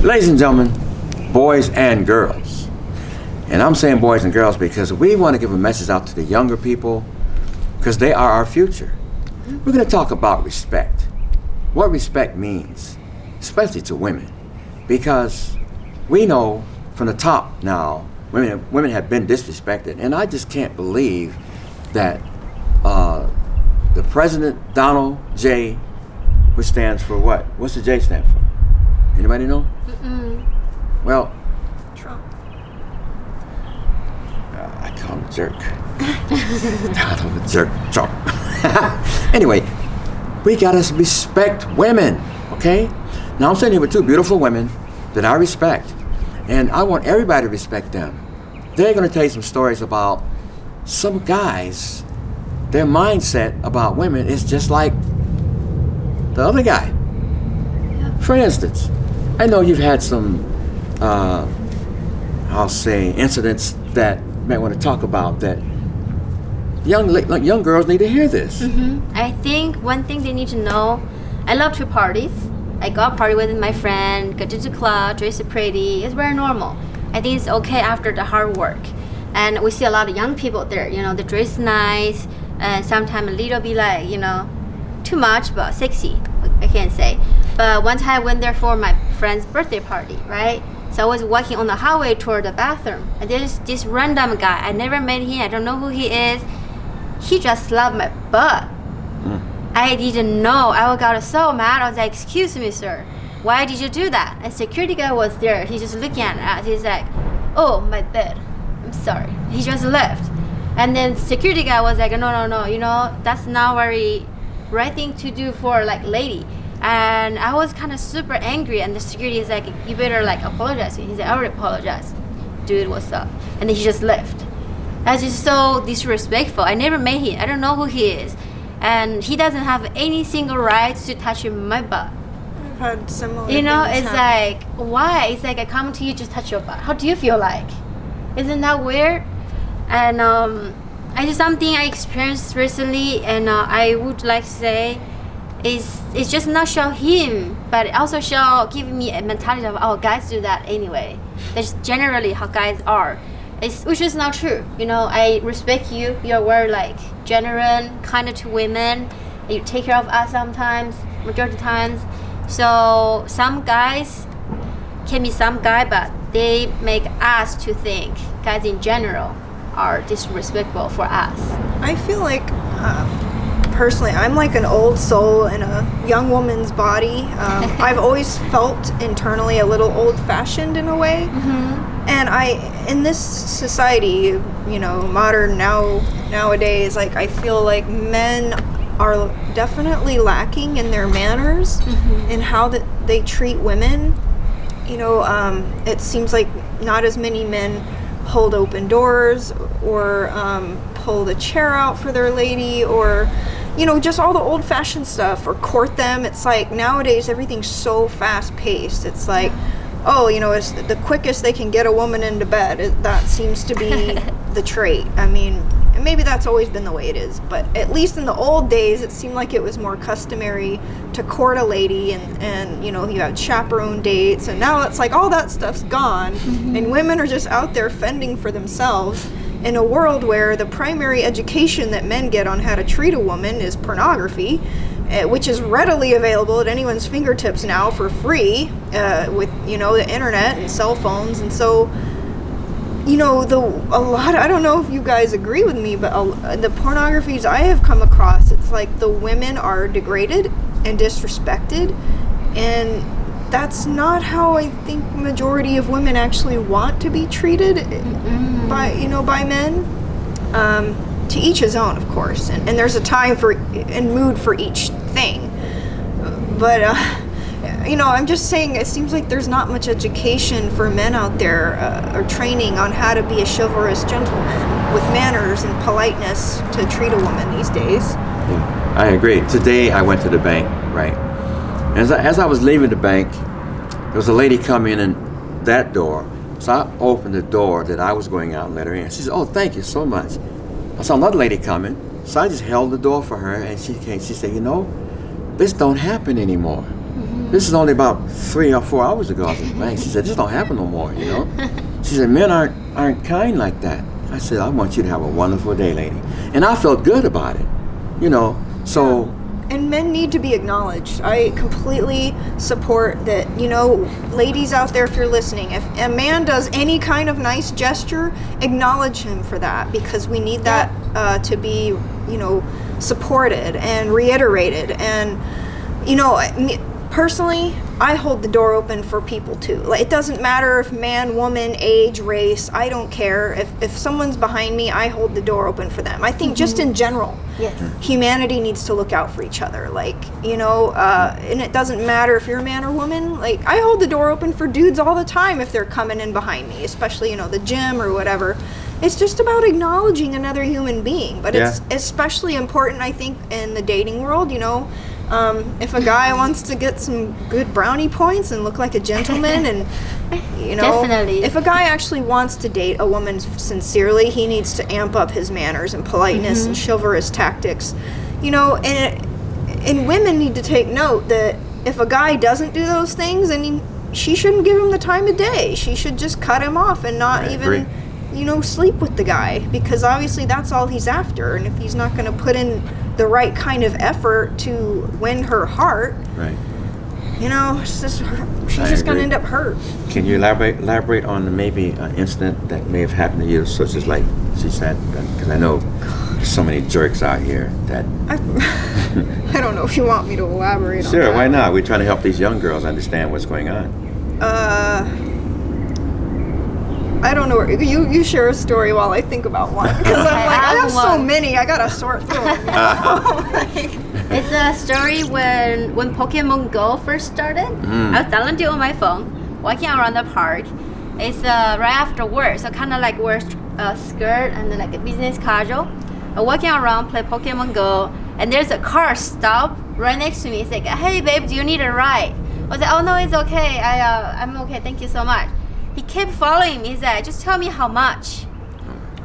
Ladies and gentlemen, boys and girls. And I'm saying boys and girls because we want to give a message out to the younger people because they are our future. We're going to talk about respect. What respect means, especially to women. Because we know from the top now, women have been disrespected. And I just can't believe that the President Donald J, which stands for what? What's the J stand for? Anybody know? Well, Trump. I call him a jerk. Donald a jerk. Trump. Anyway, we gotta respect women, okay? Now I'm sitting here with two beautiful women that I respect, and I want everybody to respect them. They're gonna tell you some stories about some guys. Their mindset about women is just like the other guy. For instance, I know you've had some, I'll say, incidents that you might want to talk about that young girls need to hear this. I think one thing they need to know, I love to parties. I go out party with my friend, go to the club, dress pretty. It's very normal. I think it's okay after the hard work. And we see a lot of young people there, they dress nice, and sometimes a little bit like, too much, but sexy, I can't say. But one time I went there for my friend's birthday party, right? So I was walking on the highway toward the bathroom, and there's this random guy. I never met him. I don't know who he is. He just slapped my butt. I didn't know. I got so mad. I was like, "Excuse me, sir. Why did you do that?" And security guy was there. He's just looking at us. He's like, "Oh, my bad. I'm sorry." He just left. And then security guy was like, no, that's not very right thing to do for like lady. And I was kind of super angry, and the security is like, "You better like apologize." He said, "I already apologized." Dude, what's up? And then he just left. That's just so disrespectful. I never met him. I don't know who he is. And he doesn't have any single right to touch my butt. I've had similar It's happen. like, why? It's like I come to you, just touch your butt. How do you feel like? Isn't that weird? And I just something I experienced recently, and I would like to say it's just not show him, but it also give me a mentality of, guys do that anyway. That's generally how guys are. Which is not true. I respect you. You're very like genuine, kind to women. You take care of us sometimes, majority of times. So some guys can be some guy, but they make us to think guys in general are disrespectful for us. I feel like, personally, I'm like an old soul in a young woman's body. I've always felt internally a little old-fashioned in a way. And in this society, modern nowadays, like I feel like men are definitely lacking in their manners and how that they treat women. It seems like not as many men hold open doors or pull the chair out for their lady, or just all the old-fashioned stuff, or court them. It's like nowadays everything's so fast-paced. It's like, it's the quickest they can get a woman into bed. That seems to be the trait. I mean, maybe that's always been the way it is, but at least in the old days, it seemed like it was more customary to court a lady, and you had chaperone dates, and now it's like all that stuff's gone, and women are just out there fending for themselves in a world where the primary education that men get on how to treat a woman is pornography, which is readily available at anyone's fingertips now for free with the internet and cell phones. And so I don't know if you guys agree with me, but the pornographies I have come across, it's like the women are degraded and disrespected, and that's not how I think majority of women actually want to be treated by men. To each his own, of course, and there's a time and mood for each thing. But I'm just saying, it seems like there's not much education for men out there, or training on how to be a chivalrous gentleman with manners and politeness to treat a woman these days. Yeah, I agree. Today I went to the bank, right? As I was leaving the bank, there was a lady coming in that door. So I opened the door that I was going out and let her in. She said, "Oh, thank you so much." I saw another lady coming, so I just held the door for her, and she came. She said, "This don't happen anymore." This is only about 3 or 4 hours ago. I was like, man, she said, this don't happen no more, you know? She said, men aren't kind like that. I said, I want you to have a wonderful day, lady. And I felt good about it, you know, so. And men need to be acknowledged. I completely support that, you know, ladies out there, if you're listening, if a man does any kind of nice gesture, acknowledge him for that, because we need that to be, you know, supported and reiterated. And, you know, personally, I hold the door open for people too. Like, it doesn't matter if man, woman, age, race, I don't care. If someone's behind me, I hold the door open for them. I think just in general, humanity needs to look out for each other. Like, you know, and it doesn't matter if you're a man or woman. Like, I hold the door open for dudes all the time if they're coming in behind me, especially, you know, the gym or whatever. It's just about acknowledging another human being. But it's especially important, I think, in the dating world, you know. If a guy wants to get some good brownie points and look like a gentleman, and, you know, Definitely. if a guy actually wants to date a woman sincerely, he needs to amp up his manners and politeness and chivalrous tactics, you know. And women need to take note that if a guy doesn't do those things, then she shouldn't give him the time of day. She should just cut him off and not even, you know, sleep with the guy, because obviously that's all he's after. And if he's not going to put in the right kind of effort to win her heart, you know, it's just, she's just going to end up hurt. Can you elaborate on maybe an incident that may have happened to you, such as like she said? Because I know there's so many jerks out here that. I don't know if you want me to elaborate on that. Sure, why not? We're trying to help these young girls understand what's going on. I don't know. You share a story while I think about one, because I'm like, I have so many. I gotta sort through them. You know? It's a story when Pokemon Go first started. I was telling you on my phone, walking around the park. It's right after work, so kind of like wear a skirt and then like a business casual. I'm walking around, play Pokemon Go, and there's a car stop right next to me. It's like, hey babe, do you need a ride? I was like, oh no, it's okay. I'm okay. Thank you so much. He kept following me. He said, just tell me how much.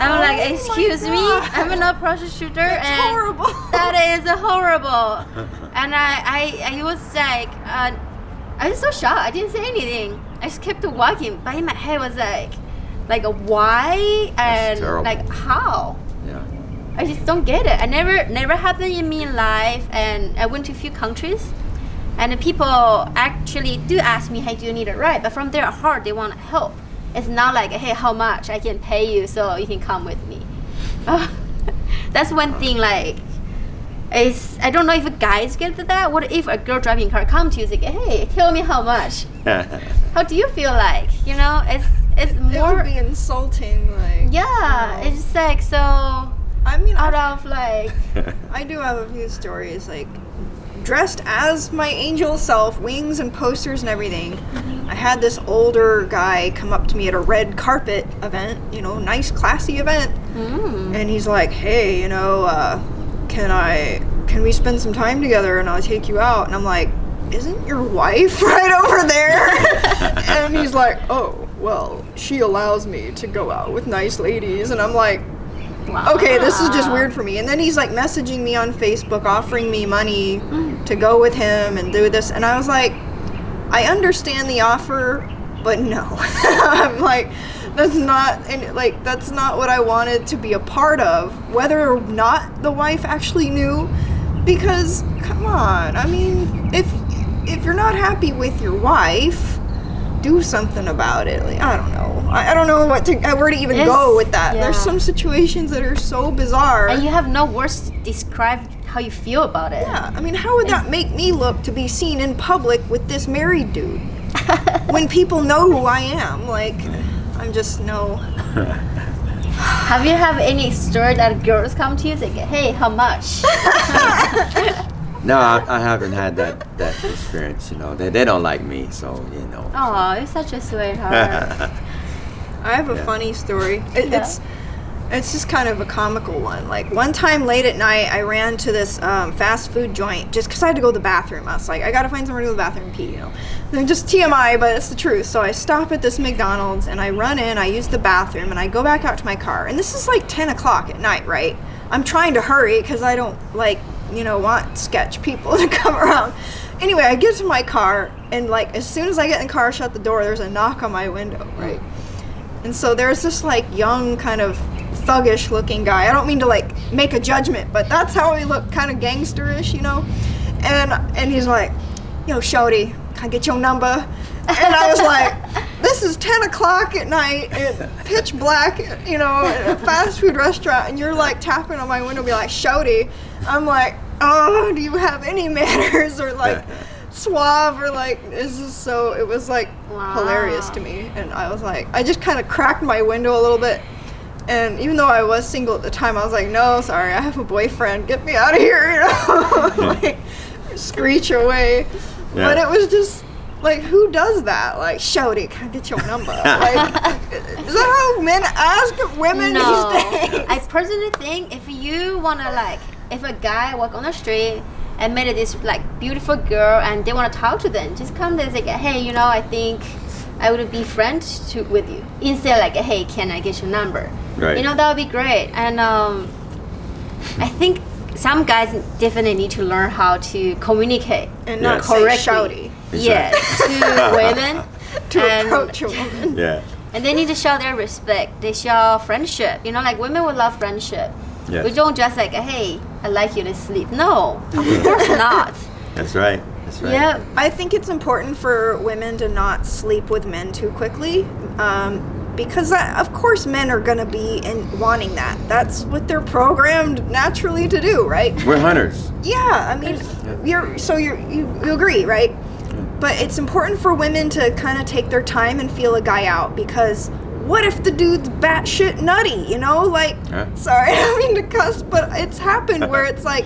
I'm like, excuse me, I'm not a prostitute. That's horrible. That is horrible. And I was like, I was so shocked. I didn't say anything. I just kept walking. But in my head was like why and like how? Yeah. I just don't get it. I never happened in me in life, and I went to a few countries. And the people actually do ask me, hey, do you need a ride? But from their heart, they want to help. It's not like, hey, how much? I can pay you so you can come with me. That's one thing, like, I don't know if guys get that. What if a girl driving car comes to you and say, hey, tell me how much? How do you feel like? You know, it's more... It would be insulting, like... Yeah, you know. it's like, so... I mean, out of, like... I do have a few stories, like... dressed as my angel self, wings and posters and everything. I had this older guy come up to me at a red carpet event, you know, nice classy event. And he's like, hey, you know, can we spend some time together and I'll take you out? And I'm like, isn't your wife right over there? And he's like, oh, well, she allows me to go out with nice ladies. And I'm like, wow. Okay, this is just weird for me. And then he's like messaging me on Facebook, offering me money to go with him and do this. And I was like, I understand the offer, but no. I'm like, that's not what I wanted to be a part of, whether or not the wife actually knew. Because, come on, I mean, if you're not happy with your wife, do something about it. Like, I don't know. I don't know where to even go with that. There's some situations that are so bizarre. And you have no words to describe how you feel about it. Yeah, I mean, how would that make me look to be seen in public with this married dude? When people know who I am, like, I'm just no. Have you any story that girls come to you and say, hey, how much? No, I haven't had that experience, you know. They don't like me, so, you know. Oh, you're such a sweetheart. I have a funny story. It's just kind of a comical one. Like, one time late at night, I ran to this fast food joint just because I had to go to the bathroom. I was like, I got to find somewhere to go to the bathroom and pee, you know. And just TMI, but it's the truth. So I stop at this McDonald's, and I run in, I use the bathroom, and I go back out to my car. And this is like 10 o'clock at night, right? I'm trying to hurry because I don't, like, you know, want sketch people to come around. Anyway, I get to my car, and like as soon as I get in the car, shut the door, there's a knock on my window, right? And so there's this like young kind of thuggish looking guy. I don't mean to like make a judgment, but that's how he looked, kind of gangsterish, you know? And he's like, yo, shorty, can I get your number? And I was like, this is 10 o'clock at night, and pitch black, you know, at a fast food restaurant, and you're like tapping on my window, be like, shorty. I'm like, oh, do you have any manners, or like suave, or like, it was like hilarious to me. And I was like, I just kind of cracked my window a little bit. And even though I was single at the time, I was like, no, sorry, I have a boyfriend, get me out of here, you know, like screech away. Yeah. But it was just like, who does that? Like, shorty, can I get your number? Like, is that how men ask women these days? I personally think if you want to like, if a guy walk on the street and met this like beautiful girl and they want to talk to them, just come there and say, hey, you know, I think I would be friends with you. Instead like, hey, can I get your number? Right. You know, that would be great. And I think some guys definitely need to learn how to communicate and not correctly. Say shouty. Yes, to women. To approach a woman. Yeah. And they need to show their respect. They show friendship. You know, like women would love friendship. Yes. We don't just like, hey, I like you, let's sleep. No, of course not. That's right. That's right. Yeah, I think it's important for women to not sleep with men too quickly. Because of course men are going to be wanting that. That's what they're programmed naturally to do, right? We're hunters. Yeah, I mean, you agree, right? But it's important for women to kind of take their time and feel a guy out, because what if the dude's batshit nutty, you know? Like, sorry, I don't mean to cuss, but it's happened where it's like,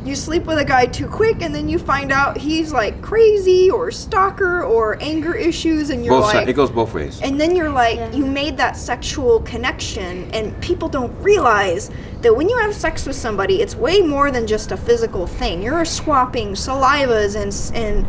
you sleep with a guy too quick, and then you find out he's like crazy or stalker or anger issues, and you're like, it goes both ways. And then you're like, you made that sexual connection, and people don't realize that when you have sex with somebody, it's way more than just a physical thing. You're swapping salivas and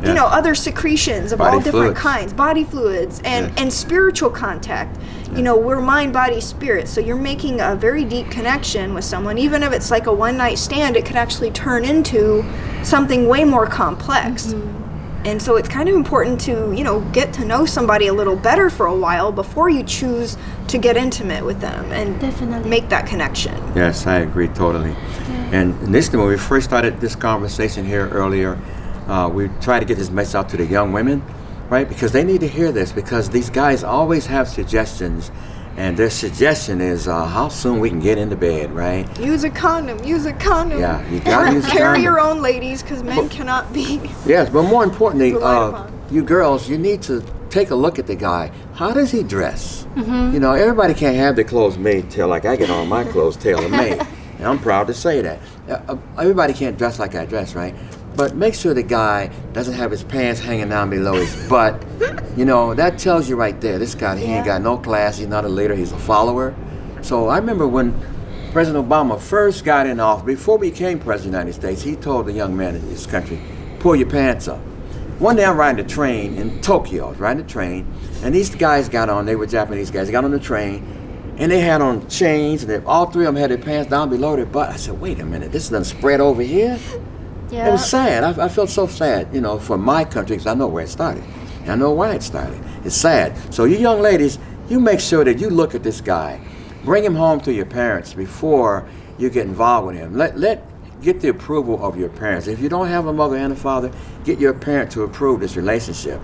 you know, other secretions of all different kinds, body fluids, and spiritual contact. You know, we're mind, body, spirit. So you're making a very deep connection with someone. Even if it's like a one-night stand, it could actually turn into something way more complex. Mm-hmm. And so it's kind of important to, you know, get to know somebody a little better for a while before you choose to get intimate with them and make that connection. Yes, I agree totally. Yeah. And listening, when we first started this conversation here earlier, we try to get this message out to the young women, right? Because they need to hear this, because these guys always have suggestions, and their suggestion is how soon we can get into bed, right? Use a condom, use a condom. Yeah, you gotta use a condom. Carry your own, ladies, because men cannot be. Yes, but more importantly, you girls, you need to take a look at the guy. How does he dress? Mm-hmm. You know, everybody can't have their clothes made till like I get all my clothes tailor-made. And I'm proud to say that. Everybody can't dress like I dress, right? But make sure the guy doesn't have his pants hanging down below his butt. You know, that tells you right there, this guy, he ain't got no class, he's not a leader, he's a follower. So I remember when President Obama first got in office, before he became president of the United States, he told the young man in this country, pull your pants up. One day I'm riding the train in Tokyo, I was riding the train, and these guys got on, they were Japanese guys, they got on the train, and they had on chains, and all three of them had their pants down below their butt. I said, wait a minute, this doesn't spread over here? Yeah. It was sad. I felt so sad, you know, for my country, because I know where it started. And I know why it started. It's sad. So you young ladies, you make sure that you look at this guy. Bring him home to your parents before you get involved with him. Get the approval of your parents. If you don't have a mother and a father, get your parent to approve this relationship.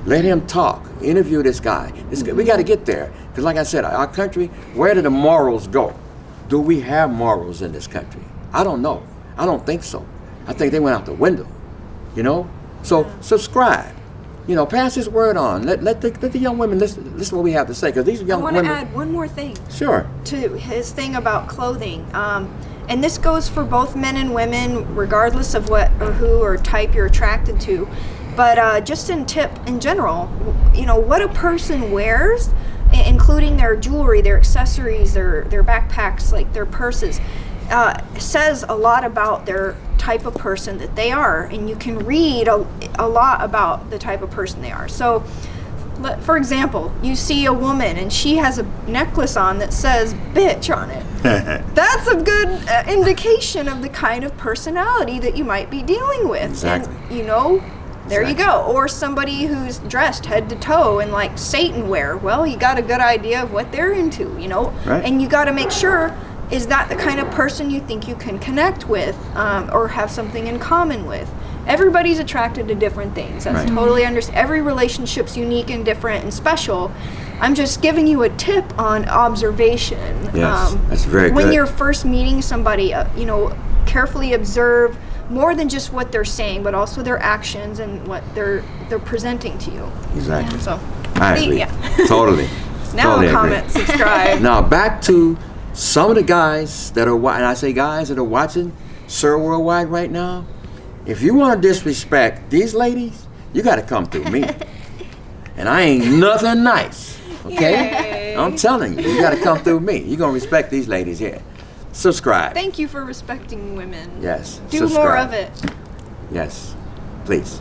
Let him talk. Interview this guy. We got to get there. Because like I said, our country, where do the morals go? Do we have morals in this country? I don't know. I don't think so. I think they went out the window, you know? So subscribe. You know, pass this word on. Let the young women listen to what we have to say. Because these young women... I want to add one more thing. Sure. To his thing about clothing. And this goes for both men and women, regardless of what or who or type you're attracted to. But just in general, you know, what a person wears, including their jewelry, their accessories, their backpacks, like their purses, says a lot about their type of person that they are, and you can read a lot about the type of person they are. So For example, you see a woman and she has a necklace on that says bitch on it. That's a good indication of the kind of personality that you might be dealing with. Exactly. And, you know, there you go. Or somebody who's dressed head to toe in like Satan wear. Well, you got a good idea of what they're into, you know? Right. And you got to make sure, is that the kind of person you think you can connect with or have something in common with? Everybody's attracted to different things. That's Right. totally understand. Every relationship's unique and different and special. I'm just giving you a tip on observation. Yes, that's very when good. you're first meeting somebody, you know, carefully observe more than just what they're saying, but also their actions and what they're presenting to you. Exactly. So, I agree. yeah. Totally. Now Totally agree. comment, subscribe. Now back to some of the guys that are, and I say guys that are watching Sir Worldwide right now. If you want to disrespect these ladies, you got to come through me. And I ain't nothing nice, okay? Yay. I'm telling you, you got to come through me. You're going to respect these ladies here. Subscribe. Thank you for respecting women. Yes. Do subscribe. more of it. Yes. Please.